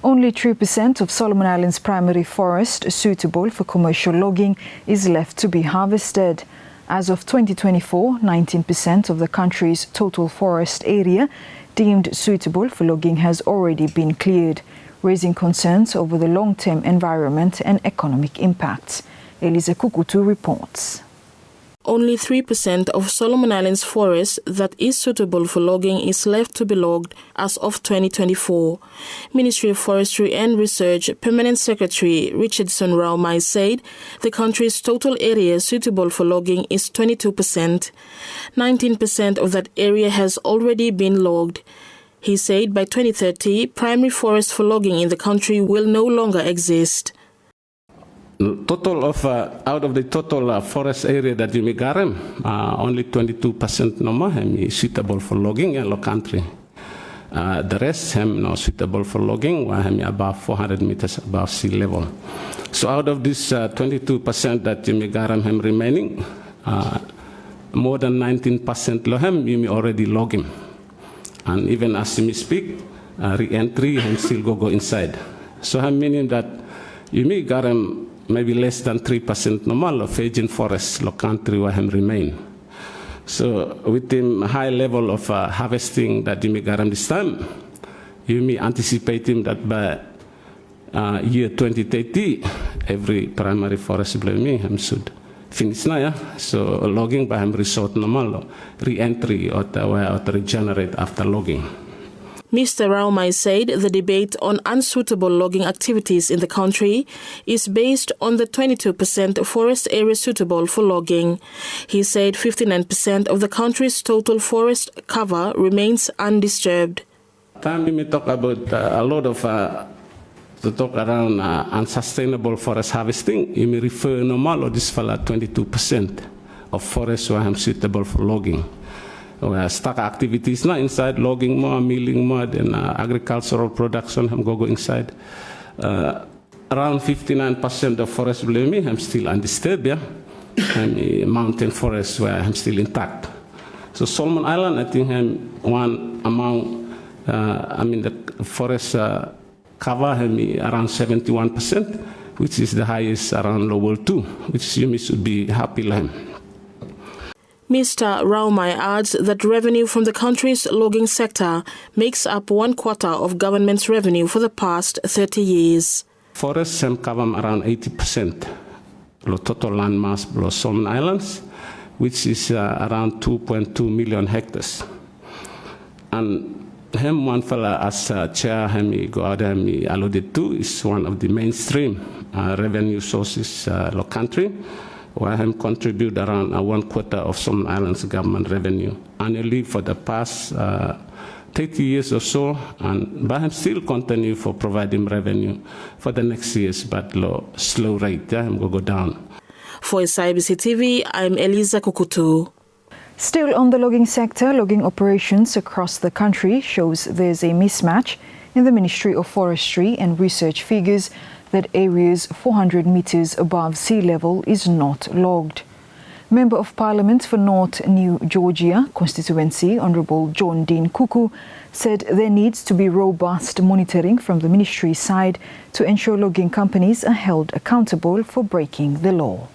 Only 3% of Solomon Islands' primary forest suitable for commercial logging is left to be harvested. As of 2024, 19% of the country's total forest area deemed suitable for logging has already been cleared, raising concerns over the long-term environment and economic impacts. Elisa Kukutu reports. Only 3% of Solomon Islands forest that is suitable for logging is left to be logged as of 2024. Ministry of Forestry and Research Permanent Secretary Richardson Raumai said the country's total area suitable for logging is 22%. 19% of that area has already been logged. He said by 2030, primary forest for logging in the country will no longer exist. Total of out of the total forest area that you garam, only 22% no is suitable for logging in the country. The rest not suitable for logging, while above 400 meters above sea level. So out of this 22% that you garam remaining, more than 19% lohem you already logging, and even as we speak, re-entry still go inside. So meaning that you garam maybe less than 3% normal of virgin forests lo country where him remain. So with the high level of harvesting that you may garam this time, you may anticipating that by year 2030, every primary forest him should finish now, yeah? So logging by him resort normal, re-entry or regenerate after logging. Mr. Raumai said the debate on unsuitable logging activities in the country is based on the 22% forest area suitable for logging. He said 59% of the country's total forest cover remains undisturbed. Time we may talk about a lot of to talk around unsustainable forest harvesting, you may refer normal or this fella 22% of forests were suitable for logging. Stock activities na inside logging more, milling more, then agricultural production go inside. Around 59% of forest blaming I'm still undisturbed, yeah. And mountain forests where I'm still intact. So Solomon Island, I think I'm one among the forest cover around 71%, which is the highest around the world too, which you should be happy with. Mr. Raumai adds that revenue from the country's logging sector makes up 1/4 of government's revenue for the past 30 years. Forests cover around 80% of total land mass of Solomon Islands, which is around 2.2 million hectares. And him one fella as chair go out alluded to is one of the mainstream revenue sources of the country, where him contribute around 1/4 of Solomon Islands government revenue annually for the past 30 years or so, and but him still continue for providing revenue for the next years, but low, slow rate, him go down. For SIBC TV, I'm Elisa Kukutu. Still on the logging sector, logging operations across the country shows there's a mismatch in the Ministry of Forestry and Research figures that areas 400 meters above sea level is not logged. Member of Parliament for North New Georgia constituency, Honourable John Dean Kuku, said there needs to be robust monitoring from the ministry side to ensure logging companies are held accountable for breaking the law.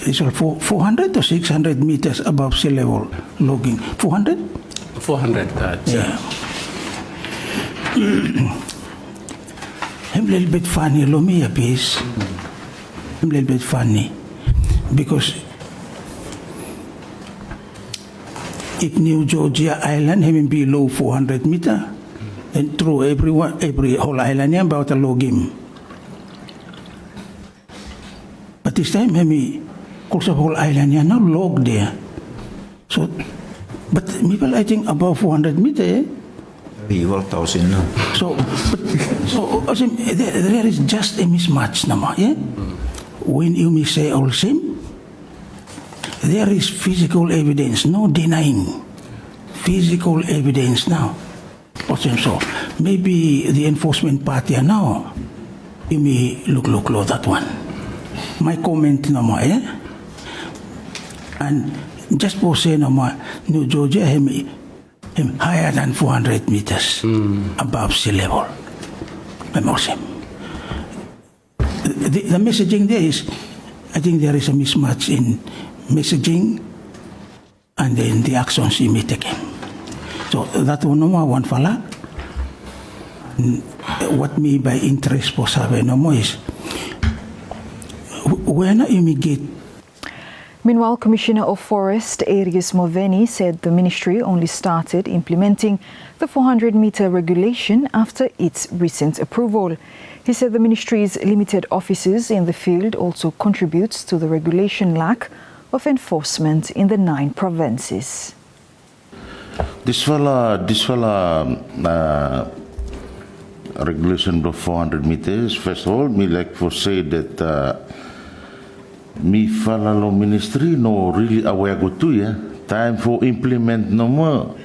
It's 400 to 600 meters above sea level logging. 400? 400, yeah. I'm a little bit funny, Lomia piece. I'm a little bit funny because if New Georgia Island having below 400 meters, then through every whole island about a logging. But this time, maybe course of whole island now log there. So, but people I think above 400 meters. Eh? 1,000 now. So there is just a mismatch now, yeah? When you may say all same, there is physical evidence, no denying. Physical evidence now. So maybe the enforcement party now, you may look that one. My comment no more, eh? And just for say no more, New Georgia him higher than 400 meters above sea level. Awesome. The messaging there is, I think there is a mismatch in messaging and then the actions he may take. So that one fala. What me by interest for sabe no more is when you get. Meanwhile, Commissioner of Forest Arius Moveni said the ministry only started implementing the 400-meter regulation after its recent approval. He said the ministry's limited officers in the field also contributes to the regulation lack of enforcement in the 9 provinces. This regulation of 400 meters, first of all, me like to say that me follow ministry no really aware go to ya. Time for implement no more.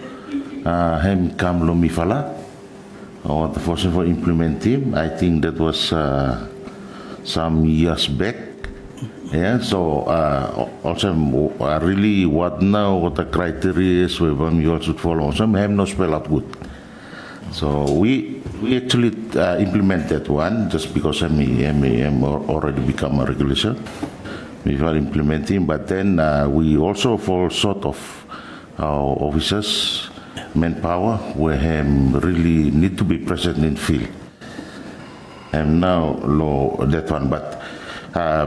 Hem come lo me follow. Or the first for implementing, I think that was some years back. Yeah, so also really what now, what the criteria is, where you all should follow. Some have no spell out good. So we actually implement that one just because I'm already become a regulation. We are implementing, but then we also fall short of our officers, manpower, where really need to be present in field. And now that one, but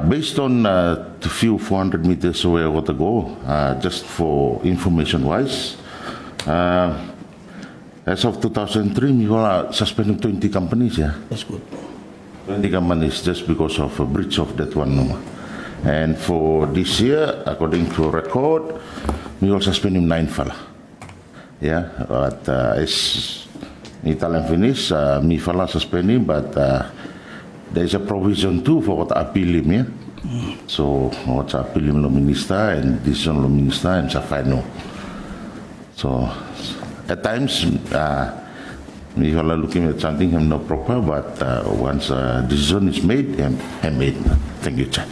based on the few 400 meters away what to go, just for information wise, as of 2003, we were suspending 20 companies. Yeah, That's good. 20 companies just because of a breach of that one. And for this year, according to record, we will suspend him 9 fella. Yeah, but as Italian finish, me fella suspend him, but there is a provision too for what appeal him. Yeah, so what's appeal him lo minister and decision lo minister and sa final. So at times, me fella looking at something no proper, but once a decision is made, I'm made. Thank you, Chair.